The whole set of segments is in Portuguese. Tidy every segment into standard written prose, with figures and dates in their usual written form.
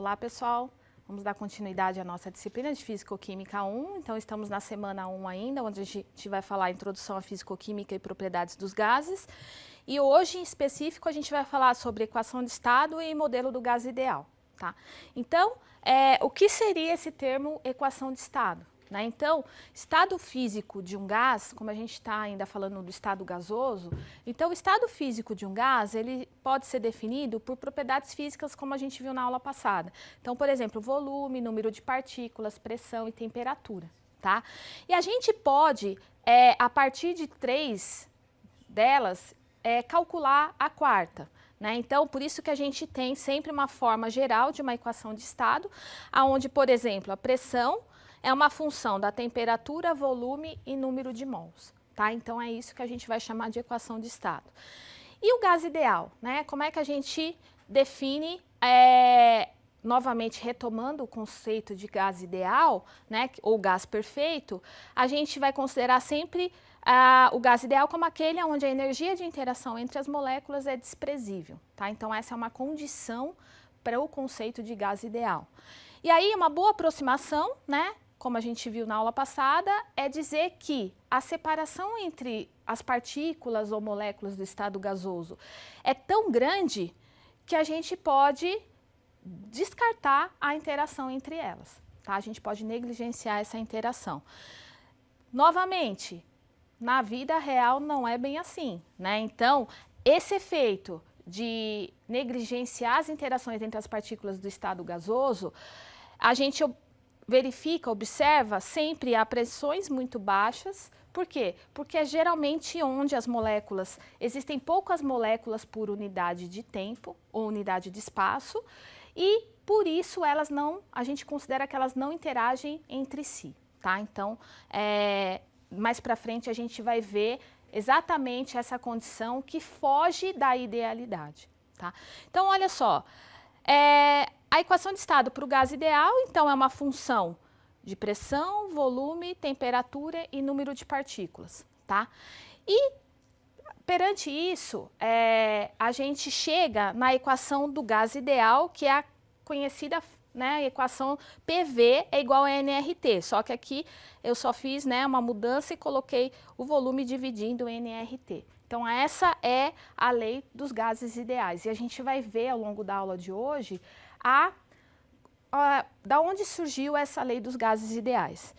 Olá, pessoal. Vamos dar continuidade à nossa disciplina de Físico-Química 1. Então, estamos na semana 1 ainda, onde a gente vai falar a introdução à Físico-Química e propriedades dos gases. E hoje, em específico, a gente vai falar sobre equação de estado e modelo do gás ideal. Tá? Então, o que seria esse termo equação de estado? Né? Então, estado físico de um gás, como a gente está ainda falando do estado gasoso, então o estado físico de um gás, ele pode ser definido por propriedades físicas, como a gente viu na aula passada. Então, por exemplo, volume, número de partículas, pressão e temperatura. Tá? E a gente pode, a partir de 3 delas, calcular a quarta. Né? Então, por isso que a gente tem sempre uma forma geral de uma equação de estado, onde, por exemplo, a pressão é uma função da temperatura, volume e número de mols. Tá? Então, é isso que a gente vai chamar de equação de estado. E o gás ideal? Né? Como é que a gente define, novamente retomando o conceito de gás ideal, né, ou gás perfeito, a gente vai considerar sempre o gás ideal como aquele onde a energia de interação entre as moléculas é desprezível. Tá? Então, essa é uma condição para o conceito de gás ideal. E aí, uma boa aproximação, né, como a gente viu na aula passada, é dizer que a separação entre as partículas ou moléculas do estado gasoso é tão grande que a gente pode descartar a interação entre elas. Tá? A gente pode negligenciar essa interação. Novamente, na vida real não é bem assim, né? Então, esse efeito de negligenciar as interações entre as partículas do estado gasoso, a gente observa sempre a pressões muito baixas. Por quê? Porque é geralmente onde as moléculas, existem poucas moléculas por unidade de tempo ou unidade de espaço, e por isso a gente considera que elas não interagem entre si. Tá? Então, mais para frente a gente vai ver exatamente essa condição que foge da idealidade. Tá? Então, olha só, a equação de estado para o gás ideal, então, é uma função de pressão, volume, temperatura e número de partículas. Tá? E, perante isso, a gente chega na equação do gás ideal, que é a conhecida, né, a equação PV é igual a nRT, só que aqui eu só fiz, né, uma mudança e coloquei o volume dividindo nRT. Então, essa é a lei dos gases ideais. E a gente vai ver ao longo da aula de hoje da onde surgiu essa lei dos gases ideais.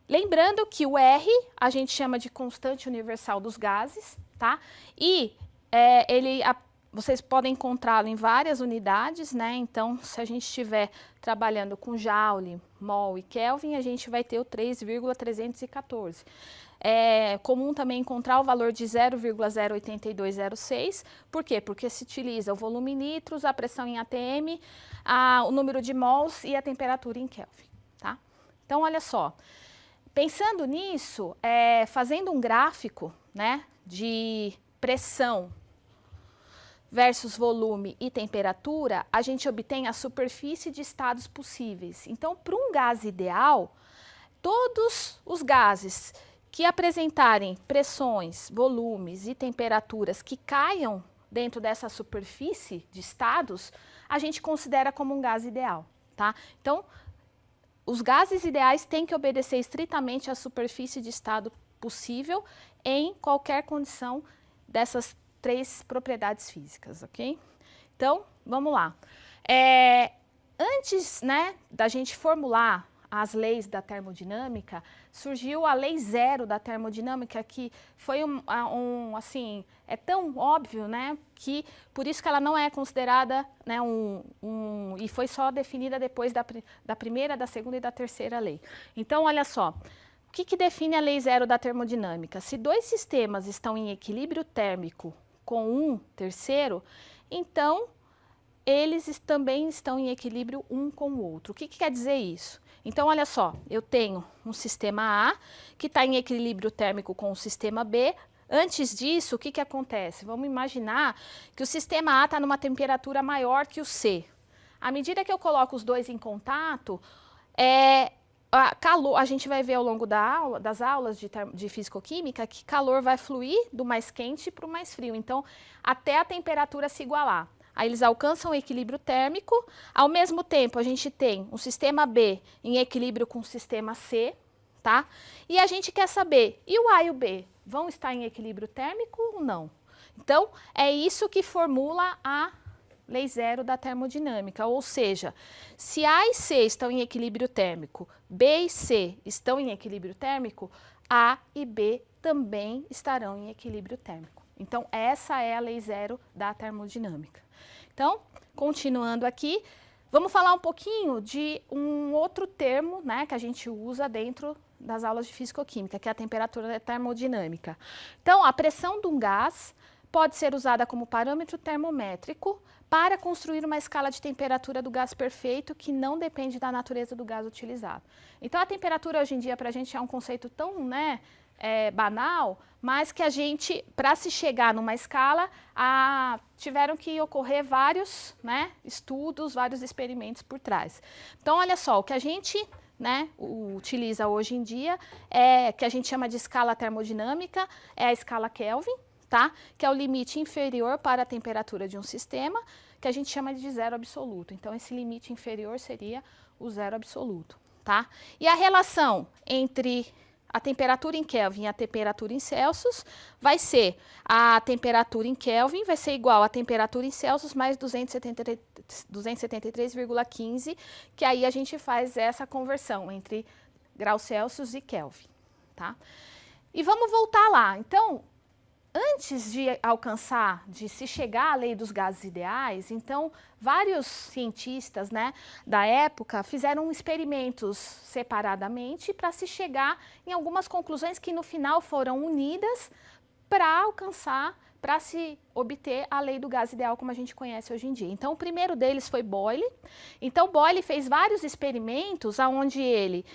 Lembrando que o R a gente chama de constante universal dos gases, tá? E vocês podem encontrá-lo em várias unidades, né? Então, se a gente estiver trabalhando com Joule, mol e Kelvin, a gente vai ter o 3,314. É comum também encontrar o valor de 0,08206. Por quê? Porque se utiliza o volume em litros, a pressão em atm, o número de mols e a temperatura em Kelvin. Tá? Então, olha só. Pensando nisso, fazendo um gráfico, né, de pressão versus volume e temperatura, a gente obtém a superfície de estados possíveis. Então, para um gás ideal, todos os gases que apresentarem pressões, volumes e temperaturas que caiam dentro dessa superfície de estados, a gente considera como um gás ideal. Tá? Então, os gases ideais têm que obedecer estritamente à superfície de estado possível em qualquer condição dessas 3 propriedades físicas, ok? Então, vamos lá. Antes, né, da gente formular as leis da termodinâmica, surgiu a lei zero da termodinâmica, que foi assim, é tão óbvio, né, que por isso que ela não é considerada, né, e foi só definida depois da primeira, da segunda e da terceira lei. Então, olha só. O que define a lei zero da termodinâmica? Se 2 sistemas estão em equilíbrio térmico com um terceiro, então eles também estão em equilíbrio um com o outro. O que quer dizer isso? Então, olha só, eu tenho um sistema A que está em equilíbrio térmico com o sistema B. Antes disso, o que acontece? Vamos imaginar que o sistema A está numa temperatura maior que o C. À medida que eu coloco os dois em contato, calor, a gente vai ver ao longo das aulas de físico-química que calor vai fluir do mais quente para o mais frio. Então, até a temperatura se igualar. Aí eles alcançam o equilíbrio térmico. Ao mesmo tempo, a gente tem um sistema B em equilíbrio com o sistema C, tá? E a gente quer saber, e o A e o B vão estar em equilíbrio térmico ou não? Então, é isso que formula a lei zero da termodinâmica, ou seja, se A e C estão em equilíbrio térmico, B e C estão em equilíbrio térmico, A e B também estarão em equilíbrio térmico. Então, essa é a lei zero da termodinâmica. Então, continuando aqui, vamos falar um pouquinho de um outro termo, né, que a gente usa dentro das aulas de físico-química, que é a temperatura termodinâmica. Então, a pressão de um gás pode ser usada como parâmetro termométrico para construir uma escala de temperatura do gás perfeito que não depende da natureza do gás utilizado. Então, a temperatura hoje em dia para a gente é um conceito tão, né, banal, mas que a gente, para se chegar numa escala, tiveram que ocorrer vários, né, estudos, vários experimentos por trás. Então, olha só, o que a gente, né, utiliza hoje em dia que a gente chama de escala termodinâmica, é a escala Kelvin, tá? Que é o limite inferior para a temperatura de um sistema, que a gente chama de zero absoluto. Então, esse limite inferior seria o zero absoluto, tá? E a relação entre a temperatura em Kelvin e a temperatura em Celsius vai ser a temperatura em Kelvin vai ser igual à temperatura em Celsius mais 273,15, que aí a gente faz essa conversão entre graus Celsius e Kelvin, tá? E vamos voltar lá. Então, antes de se chegar à lei dos gases ideais, então, vários cientistas, né, da época fizeram experimentos separadamente para se chegar em algumas conclusões que no final foram unidas para se obter a lei do gás ideal como a gente conhece hoje em dia. Então, o primeiro deles foi Boyle. Então, Boyle fez vários experimentos onde ele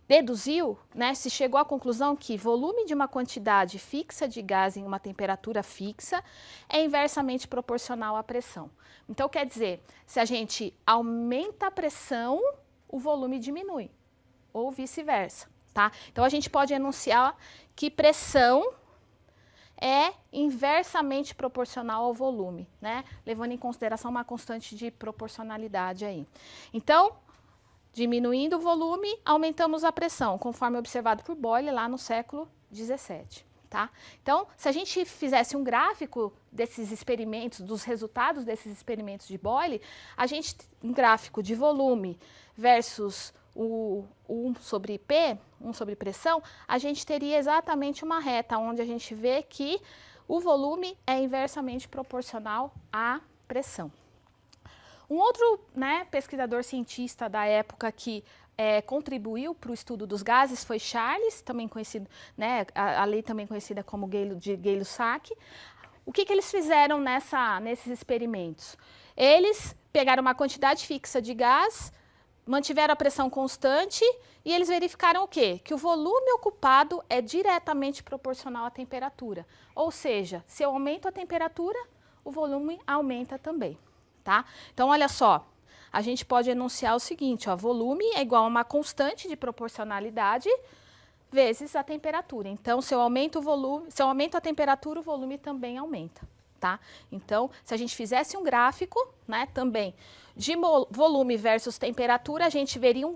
deduziu, né, se chegou à conclusão que volume de uma quantidade fixa de gás em uma temperatura fixa é inversamente proporcional à pressão. Então, quer dizer, se a gente aumenta a pressão, o volume diminui, ou vice-versa, tá? Então, a gente pode enunciar que pressão é inversamente proporcional ao volume, né? Levando em consideração uma constante de proporcionalidade aí. Então, diminuindo o volume, aumentamos a pressão, conforme observado por Boyle lá no século XVII, tá? Então, se a gente fizesse um gráfico desses experimentos, dos resultados desses experimentos de Boyle, um gráfico de volume versus o 1 sobre P, 1 sobre pressão, a gente teria exatamente uma reta, onde a gente vê que o volume é inversamente proporcional à pressão. Um outro, né, pesquisador cientista da época que contribuiu para o estudo dos gases foi Charles, também conhecido, né, a lei também conhecida como de Gay-Lussac. O que eles fizeram nesses experimentos? Eles pegaram uma quantidade fixa de gás, mantiveram a pressão constante e eles verificaram o quê? Que o volume ocupado é diretamente proporcional à temperatura. Ou seja, se eu aumento a temperatura, o volume aumenta também. Tá? Então, olha só, a gente pode enunciar o seguinte, ó, volume é igual a uma constante de proporcionalidade vezes a temperatura. Então, se eu aumento a temperatura, o volume também aumenta, tá? Então, se a gente fizesse um gráfico, né, também de volume versus temperatura, a gente veria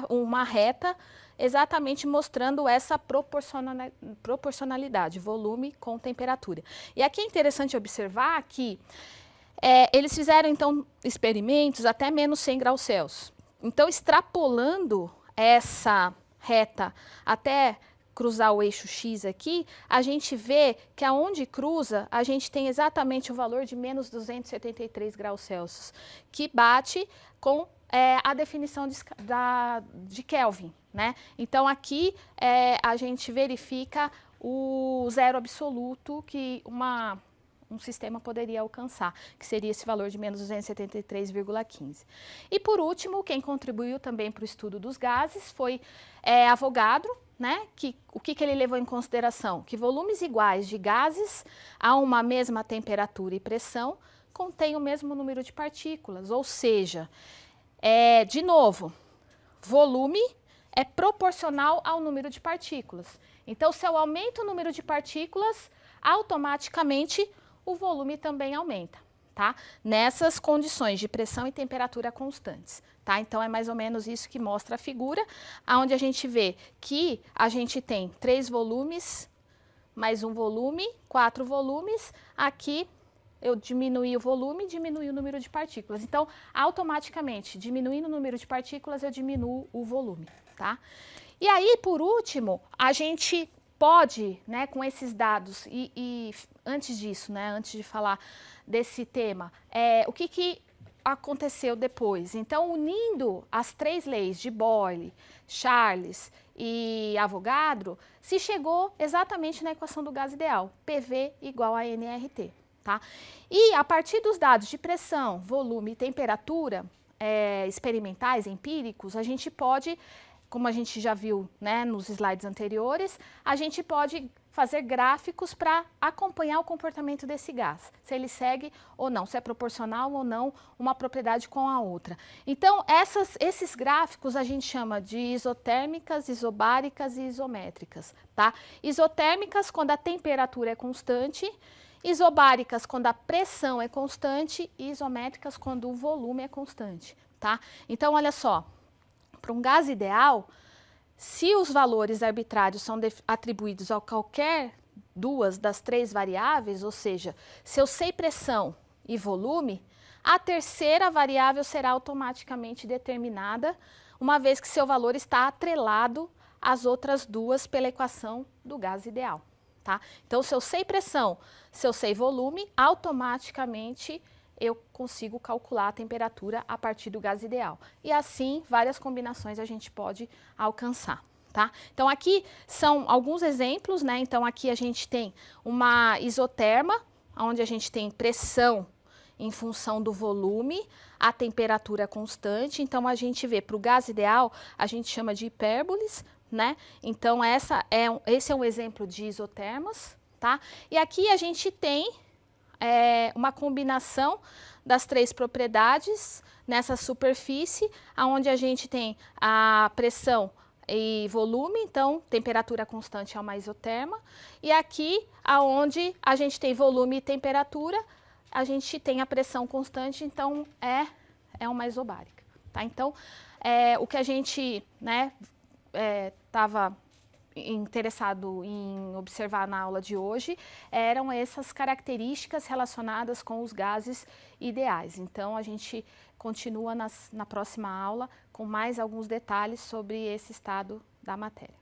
uma reta exatamente mostrando essa proporcionalidade, volume com temperatura. E aqui é interessante observar que eles fizeram, então, experimentos até menos 100 graus Celsius. Então, extrapolando essa reta até cruzar o eixo X aqui, a gente vê que aonde cruza, a gente tem exatamente o valor de menos 273 graus Celsius, que bate com a definição de Kelvin, né? Então, aqui a gente verifica o zero absoluto que um sistema poderia alcançar, que seria esse valor de menos 273,15. E por último, quem contribuiu também para o estudo dos gases foi Avogadro, né? O que ele levou em consideração? Que volumes iguais de gases a uma mesma temperatura e pressão contêm o mesmo número de partículas, ou seja, de novo, volume é proporcional ao número de partículas. Então, se eu aumento o número de partículas, automaticamente o volume também aumenta, tá? Nessas condições de pressão e temperatura constantes, tá? Então, é mais ou menos isso que mostra a figura, onde a gente vê que a gente tem 3 volumes, mais um volume, 4 volumes. Aqui, eu diminuí o volume, diminui o número de partículas. Então, automaticamente, diminuindo o número de partículas, eu diminuo o volume, tá? E aí, por último, a gente pode, né, com esses dados, e antes disso, né, antes de falar desse tema, o que aconteceu depois? Então, unindo as 3 leis de Boyle, Charles e Avogadro, se chegou exatamente na equação do gás ideal, PV igual a nRT, tá? E a partir dos dados de pressão, volume e temperatura experimentais, empíricos, a gente pode, como a gente já viu, né, nos slides anteriores, a gente pode fazer gráficos para acompanhar o comportamento desse gás, se ele segue ou não, se é proporcional ou não uma propriedade com a outra. Então, esses gráficos a gente chama de isotérmicas, isobáricas e isométricas, tá? Isotérmicas quando a temperatura é constante, isobáricas quando a pressão é constante e isométricas quando o volume é constante, tá? Então, olha só, para um gás ideal, se os valores arbitrários são atribuídos a qualquer 2 das 3 variáveis, ou seja, se eu sei pressão e volume, a terceira variável será automaticamente determinada, uma vez que seu valor está atrelado às outras 2 pela equação do gás ideal, tá? Então, se eu sei pressão, se eu sei volume, automaticamente eu consigo calcular a temperatura a partir do gás ideal. E assim, várias combinações a gente pode alcançar, tá? Então, aqui são alguns exemplos, né? Então, aqui a gente tem uma isoterma, onde a gente tem pressão em função do volume, a temperatura constante. Então, a gente vê para o gás ideal, a gente chama de hipérboles, né? Então, esse é um exemplo de isotermas, tá? E aqui a gente tem uma combinação das 3 propriedades nessa superfície, onde a gente tem a pressão e volume, então temperatura constante é uma isoterma, e aqui aonde a gente tem volume e temperatura, a gente tem a pressão constante, então é uma isobárica, tá? Então, o que a gente, né, estava interessado em observar na aula de hoje eram essas características relacionadas com os gases ideais. Então, a gente continua na próxima aula com mais alguns detalhes sobre esse estado da matéria.